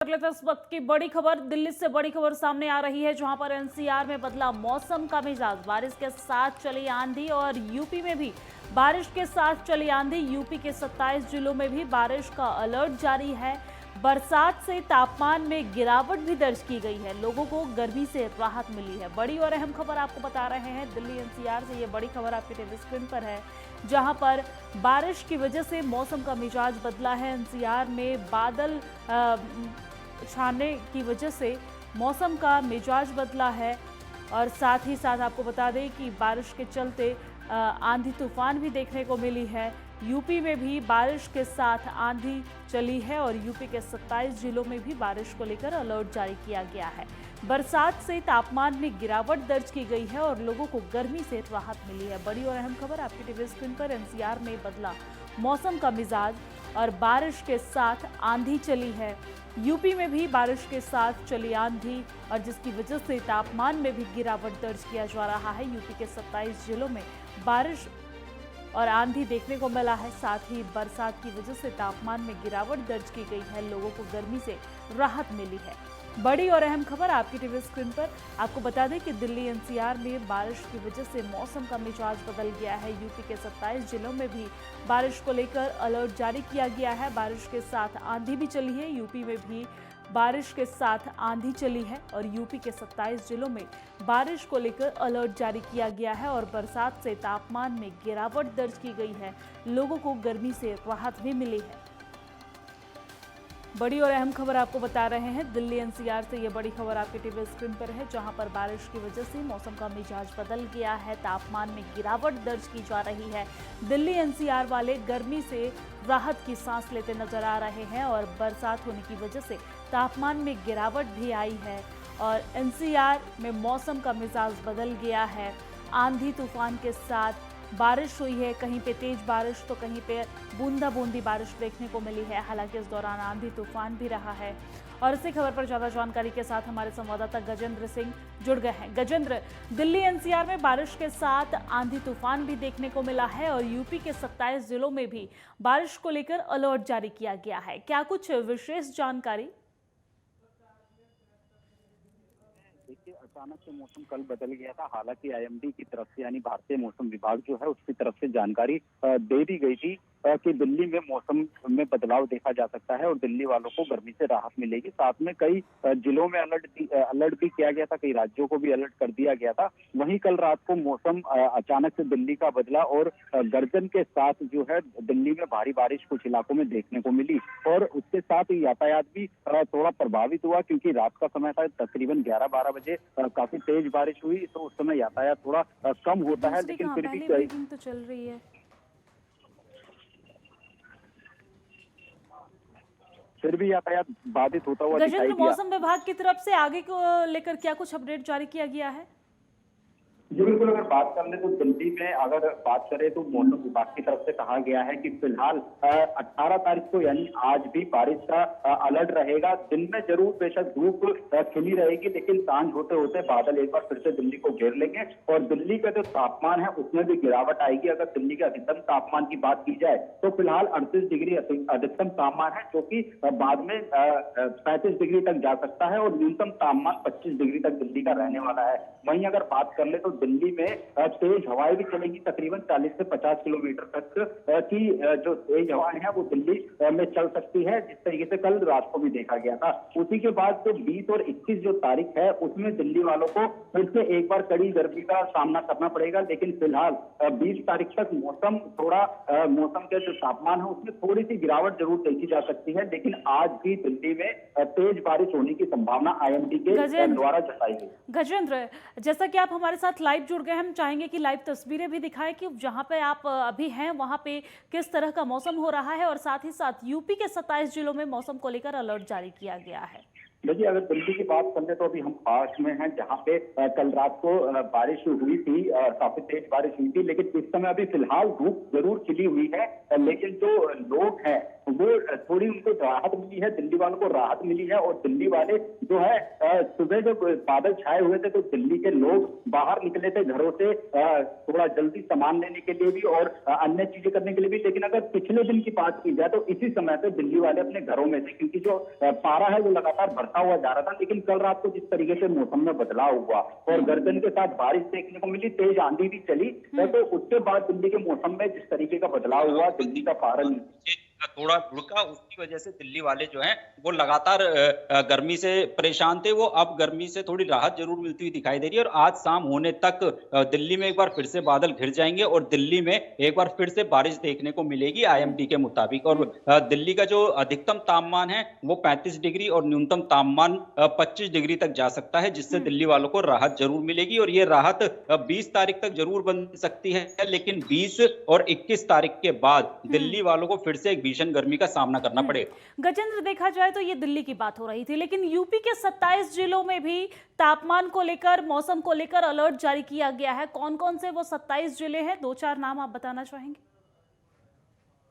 कर लेते हैं इस वक्त की बड़ी खबर। दिल्ली से बड़ी खबर सामने आ रही है, जहां पर एनसीआर में बदला मौसम का मिजाज। बारिश के साथ चली आंधी और यूपी में भी बारिश के साथ चली आंधी। यूपी के 27 जिलों में भी बारिश का अलर्ट जारी है। बरसात से तापमान में गिरावट भी दर्ज की गई है। लोगों को गर्मी से राहत मिली है। बड़ी और अहम खबर आपको बता रहे हैं दिल्ली एनसीआर से। ये बड़ी खबर आपके टीवी स्क्रीन पर है, जहां पर बारिश की वजह से मौसम का मिजाज बदला है। एनसीआर में बादल छाने की वजह से मौसम का मिजाज बदला है। और साथ ही साथ आपको बता दें कि बारिश के चलते आंधी तूफान भी देखने को मिली है। यूपी में भी बारिश के साथ आंधी चली है और यूपी के 27 जिलों में भी बारिश को लेकर अलर्ट जारी किया गया है। बरसात से तापमान में गिरावट दर्ज की गई है और लोगों को गर्मी से राहत मिली है। बड़ी और अहम खबर आपकी टीवी स्क्रीन पर। एनसीआर में बदला मौसम का मिजाज और बारिश के साथ आंधी चली है। यूपी में भी बारिश के साथ चली आंधी और जिसकी वजह से तापमान में भी गिरावट दर्ज किया जा रहा है। यूपी के 27 जिलों में बारिश और आंधी देखने को मिला है। साथ ही बरसात की वजह से तापमान में गिरावट दर्ज की गई है। लोगों को गर्मी से राहत मिली है। बड़ी और अहम खबर आपकी टीवी स्क्रीन पर। आपको बता दें कि दिल्ली एनसीआर में बारिश की वजह से मौसम का मिजाज बदल गया है। यूपी के 27 जिलों में भी बारिश को लेकर अलर्ट जारी किया गया है। बारिश के साथ आंधी भी चली है। यूपी में भी बारिश के साथ आंधी चली है और यूपी के 27 जिलों में बारिश को लेकर अलर्ट जारी किया गया है और बरसात से तापमान में गिरावट दर्ज की गई है। लोगों को गर्मी से राहत भी मिली है। बड़ी और अहम खबर आपको बता रहे हैं दिल्ली एनसीआर से। ये बड़ी खबर आपके टीवी स्क्रीन पर है, जहां पर बारिश की वजह से मौसम का मिजाज बदल गया है। तापमान में गिरावट दर्ज की जा रही है। दिल्ली एनसीआर वाले गर्मी से राहत की सांस लेते नजर आ रहे हैं और बरसात होने की वजह से तापमान में गिरावट भी आई है और एनसीआर में मौसम का मिजाज बदल गया है। आंधी तूफान के साथ बारिश हुई है। कहीं पे तेज बारिश तो कहीं पे बूंदा बूंदी बारिश देखने को मिली है। हालांकि इस दौरान आंधी तूफान भी रहा है। और इसी खबर पर ज्यादा जानकारी के साथ हमारे संवाददाता गजेंद्र सिंह जुड़ गए हैं। गजेंद्र, दिल्ली एनसीआर में बारिश के साथ आंधी तूफान भी देखने को मिला है और यूपी के 27 जिलों में भी बारिश को लेकर अलर्ट जारी किया गया है। क्या कुछ विशेष जानकारी? देखिए, अचानक से मौसम कल बदल गया था। हालांकि आईएमडी की तरफ से यानी भारतीय मौसम विभाग जो है उसकी तरफ से जानकारी दे दी गई थी कि दिल्ली में मौसम में बदलाव देखा जा सकता है और दिल्ली वालों को गर्मी से राहत मिलेगी। साथ में कई जिलों में अलर्ट भी किया गया था, कई राज्यों को भी अलर्ट कर दिया गया था। वहीं कल रात को मौसम अचानक से दिल्ली का बदला और गर्जन के साथ जो है दिल्ली में भारी बारिश कुछ इलाकों में देखने को मिली और उसके साथ यातायात भी थोड़ा प्रभावित हुआ, क्योंकि रात का समय था, तकरीबन 11-12 बजे काफी तेज बारिश हुई तो उस समय यातायात थोड़ा कम होता है। लेकिन फिर भी ब्रेकिंग तो चल रही है। फिर भी यातायात बाधित होता हुआ दिखाई गजेंद्र, दिया। मौसम विभाग की तरफ से आगे को लेकर क्या कुछ अपडेट जारी किया गया है? जी बिल्कुल, अगर बात कर ले तो दिल्ली में अगर बात करें तो मौसम विभाग की तरफ से कहा गया है कि फिलहाल 18 तारीख को यानी आज भी बारिश का अलर्ट रहेगा। दिन में जरूर बेशक धूप खिली रहेगी, लेकिन सांझ होते होते बादल एक बार फिर से दिल्ली को घेर लेंगे और दिल्ली का जो तापमान है उसमें भी गिरावट आएगी। अगर दिल्ली के अधिकतम तापमान की बात की जाए तो फिलहाल 38 डिग्री अधिकतम तापमान है, जो कि बाद में 35 डिग्री तक जा सकता है और न्यूनतम तापमान 25 डिग्री तक दिल्ली का रहने वाला है। वहीं अगर बात कर ले तो दिल्ली में तेज हवाएं भी चलेगी, तकरीबन 40 से 50 किलोमीटर तक की जो तेज हवाएं हैं वो दिल्ली में चल सकती है, जिस तरीके से कल रात को भी देखा गया था। उसी के बाद जो 20 और 21 जो तारीख है उसमें दिल्ली वालों को फिर से एक बार कड़ी गर्मी का सामना करना पड़ेगा। लेकिन फिलहाल 20 तारीख तक मौसम के जो तापमान है उसमें थोड़ी सी गिरावट जरूर देखी जा सकती है, लेकिन आज भी दिल्ली में तेज बारिश होने की संभावना आईएमडी के द्वारा जताई गई। गजेंद्र, जैसा कि आप हमारे साथ लाइव जुड़ गए, हम चाहेंगे कि लाइव तस्वीरें भी दिखाएं कि जहां पे आप अभी हैं वहां पे किस तरह का मौसम हो रहा है और साथ ही साथ यूपी के 27 जिलों में मौसम को लेकर अलर्ट जारी किया गया है। देखिए, अगर दिल्ली की बात कर ले तो अभी हम पास में हैं, जहां पे कल रात को बारिश हुई थी, काफी तेज बारिश हुई थी, लेकिन इस समय अभी फिलहाल धूप जरूर खिली हुई है। लेकिन जो लोग हैं वो थोड़ी उनको राहत मिली है, दिल्ली वालों को राहत मिली है। और दिल्ली वाले जो है सुबह जब बादल छाए हुए थे तो दिल्ली के लोग बाहर निकले थे घरों से थोड़ा जल्दी सामान लेने के लिए भी और अन्य चीजें करने के लिए भी। लेकिन अगर पिछले दिन की बात की जाए तो इसी समय पे दिल्ली वाले अपने घरों में थे, क्योंकि जो पारा है वो लगातार बढ़ता हुआ जा रहा था। लेकिन कल रात को जिस तरीके से मौसम में बदलाव हुआ और गर्जन के साथ बारिश देखने को मिली, तेज आंधी भी चली, तो उसके बाद दिल्ली के मौसम में जिस तरीके का बदलाव हुआ, दिल्ली का पारा थोड़ा भुड़का, उसकी वजह से दिल्ली वाले जो हैं वो लगातार गर्मी से परेशान थे। वो अब गर्मी से थोड़ी राहत जरूर मिलती हुई दिखाई दे रही है। और आज शाम होने तक दिल्ली में एक बार फिर से बादल घिर जाएंगे और दिल्ली में एक बार फिर से बारिश देखने को मिलेगी आईएमडी के मुताबिक। और दिल्ली का जो अधिकतम तापमान है वो 35 डिग्री और न्यूनतम तापमान 25 डिग्री तक जा सकता है, जिससे दिल्ली वालों को राहत जरूर मिलेगी। और ये राहत 20 तारीख तक जरूर बन सकती है, लेकिन 20 और 21 तारीख के बाद दिल्ली वालों को फिर से एक भीषण गर्मी का सामना करना पड़ेगा। गजेंद्र, देखा जाए तो ये दिल्ली की बात हो रही थी, लेकिन यूपी के 27 जिलों में भी तापमान को लेकर, मौसम को लेकर अलर्ट जारी किया गया है। कौन कौन से वो 27 जिले हैं? 2-4 नाम आप बताना चाहेंगे?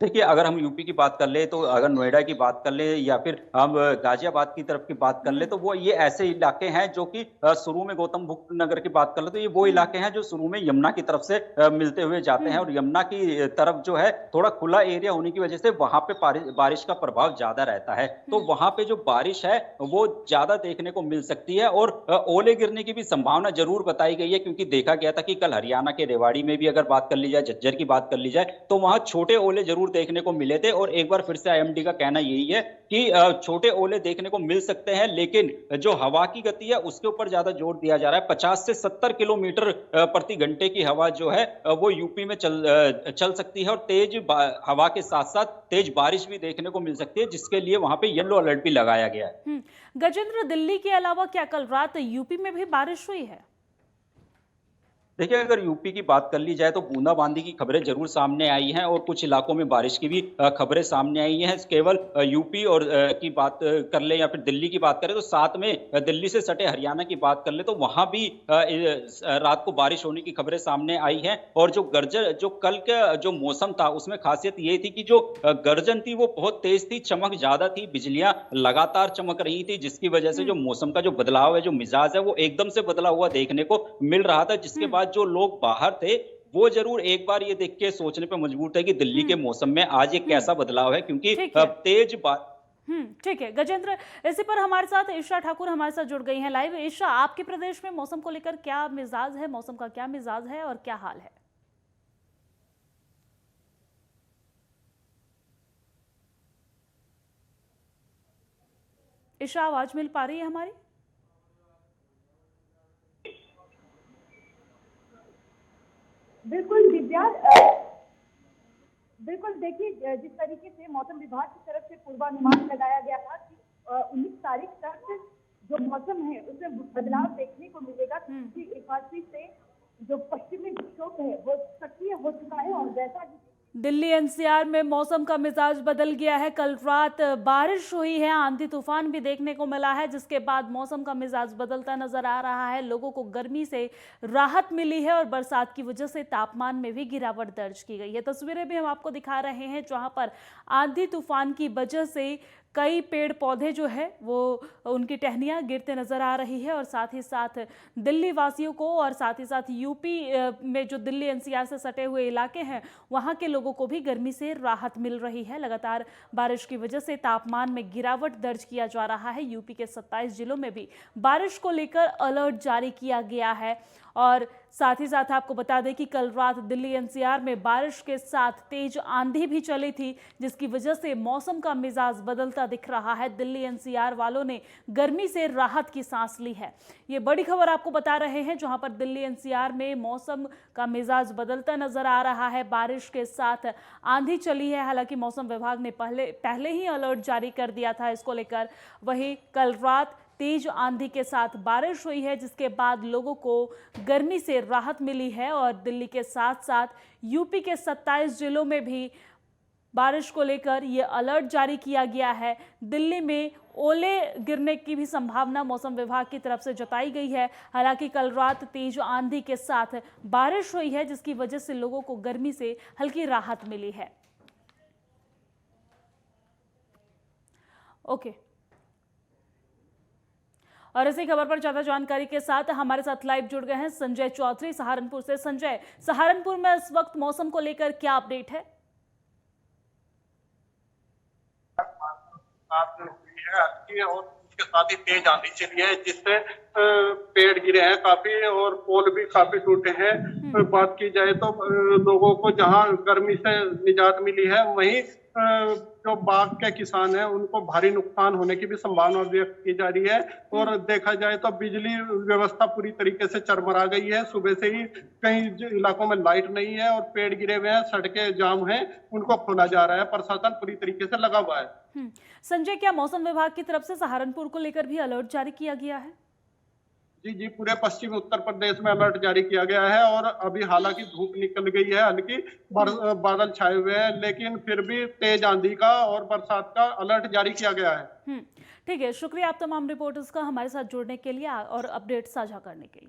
देखिए, अगर हम यूपी की बात कर ले, तो अगर नोएडा की बात कर ले या फिर हम गाजियाबाद की तरफ की बात कर ले, तो वो ये ऐसे इलाके हैं जो कि शुरू में गौतम बुद्ध नगर की बात कर ले तो ये वो इलाके हैं जो शुरू में यमुना की तरफ से मिलते हुए जाते हैं। और यमुना की तरफ जो है थोड़ा खुला एरिया होने की वजह से वहां पे बारिश का प्रभाव ज्यादा रहता है, तो वहां पे जो बारिश है वो ज्यादा देखने को मिल सकती है। और ओले गिरने की भी संभावना जरूर बताई गई है, क्योंकि देखा गया था कि कल हरियाणा के रेवाड़ी में भी अगर बात कर ली जाए, झज्जर की बात कर ली जाए, तो वहां छोटे ओले जरूर देखने को मिले थे। और एक बार फिर से आईएमडी का कहना यही है कि छोटे ओले देखने को मिल सकते हैं, लेकिन जो हवा की गति है उसके ऊपर ज्यादा जोर दिया जा रहा है। 50 से 70 किलोमीटर प्रति घंटे की हवा जो है वो यूपी में चल सकती है। और तेज हवा के साथ साथ तेज बारिश भी देखने को मिल सकती है, जिसके लिए वहां पे येलो अलर्ट भी लगाया गया है। गजेंद्र, दिल्ली के अलावा क्या कल रात यूपी में भी बारिश हुई है? देखिए, अगर यूपी की बात कर ली जाए तो बूंदाबांदी की खबरें जरूर सामने आई हैं और कुछ इलाकों में बारिश की भी खबरें सामने आई हैं। केवल यूपी और की बात कर ले या फिर दिल्ली की बात करें, तो साथ में दिल्ली से सटे हरियाणा की बात कर ले तो वहां भी रात को बारिश होने की खबरें सामने आई हैं। और जो कल का जो मौसम था उसमें खासियत ये थी कि जो गर्जन थी वो बहुत तेज थी, चमक ज्यादा थी, बिजलियां लगातार चमक रही थी, जिसकी वजह से जो मौसम का जो बदलाव है, जो मिजाज है, वो एकदम से बदला हुआ देखने को मिल रहा था। जिसके बाद जो लोग बाहर थे वो जरूर एक बार ये देख के सोचने पे मजबूर थे कि दिल्ली के मौसम में आज ये कैसा बदलाव है, क्योंकि तेज ठीक है गजेंद्र, इसी पर हमारे साथ ईशा ठाकुर हमारे साथ जुड़ गई हैं लाइव। ईशा, आपके प्रदेश में मौसम को लेकर क्या मिजाज है, मौसम का क्या मिजाज है और क्या हाल है? ईशा, आवाज मिल पा रही है हमारी? बिल्कुल दिव्या, बिल्कुल देखिए, जिस तरीके से मौसम विभाग की तरफ से पूर्वानुमान लगाया गया था कि 19 तारीख तक जो मौसम है उसमें बदलाव देखने को मिलेगा, क्योंकि एक बार फिर से जो पश्चिमी विक्षोभ है वो सक्रिय हो चुका है। और जैसा दिल्ली एनसीआर में मौसम का मिजाज बदल गया है। कल रात बारिश हुई है, आंधी तूफान भी देखने को मिला है, जिसके बाद मौसम का मिजाज बदलता नजर आ रहा है। लोगों को गर्मी से राहत मिली है और बरसात की वजह से तापमान में भी गिरावट दर्ज की गई है। तस्वीरें भी हम आपको दिखा रहे हैं जहां पर आंधी तूफान की वजह से कई पेड़ पौधे जो है वो उनकी टहनियां गिरते नजर आ रही है। और साथ ही साथ दिल्ली वासियों को और साथ ही साथ यूपी में जो दिल्ली एनसीआर से सटे हुए इलाके हैं वहां के लोगों को भी गर्मी से राहत मिल रही है। लगातार बारिश की वजह से तापमान में गिरावट दर्ज किया जा रहा है। यूपी के 27 जिलों में भी बारिश को लेकर अलर्ट जारी किया गया है। और साथ ही साथ आपको बता दें कि कल रात दिल्ली एनसीआर में बारिश के साथ तेज आंधी भी चली थी, जिसकी वजह से मौसम का मिजाज बदलता दिख रहा है। दिल्ली एनसीआर वालों ने गर्मी से राहत की सांस ली है। ये बड़ी खबर आपको बता रहे हैं जहां पर दिल्ली एनसीआर में मौसम का मिजाज बदलता नजर आ रहा है। बारिश के साथ आंधी चली है। हालांकि मौसम विभाग ने पहले ही अलर्ट जारी कर दिया था इसको लेकर। वहीं कल रात तेज आंधी के साथ बारिश हुई है, जिसके बाद लोगों को गर्मी से राहत मिली है। और दिल्ली के साथ साथ यूपी के 27 जिलों में भी बारिश को लेकर ये अलर्ट जारी किया गया है। दिल्ली में ओले गिरने की भी संभावना मौसम विभाग की तरफ से जताई गई है। हालांकि कल रात तेज आंधी के साथ बारिश हुई है, जिसकी वजह से लोगों को गर्मी से हल्की राहत मिली है। ओके। और इसी खबर पर ज्यादा जानकारी के साथ हमारे साथ लाइव जुड़ गए हैं संजय चौधरी सहारनपुर से। संजय, सहारनपुर में इस वक्त मौसम को लेकर क्या अपडेट है? और उसके साथ ही तेज आंधी चली है, जिससे पेड़ गिरे हैं काफी और पोल भी काफी टूटे हैं। बात की जाए तो लोगों को जहां गर्मी से निजात मिली है, वहीं जो बाग के किसान हैं उनको भारी नुकसान होने की भी संभावना व्यक्त की जा रही है। और देखा जाए तो बिजली व्यवस्था पूरी तरीके से चरमरा गई है। सुबह से ही कई इलाकों में लाइट नहीं है और पेड़ गिरे हुए हैं, सड़कें जाम हैं, उनको खोला जा रहा है। प्रशासन पूरी तरीके से लगा हुआ है। संजय, क्या मौसम विभाग की तरफ से सहारनपुर को लेकर भी अलर्ट जारी किया गया है? जी, पूरे पश्चिमी उत्तर प्रदेश में अलर्ट जारी किया गया है। और अभी हालांकि धूप निकल गई है, हल्की बादल छाए हुए हैं, लेकिन फिर भी तेज आंधी का और बरसात का अलर्ट जारी किया गया है। ठीक है, शुक्रिया आप तमाम रिपोर्टर्स का हमारे साथ जुड़ने के लिए और अपडेट साझा करने के लिए।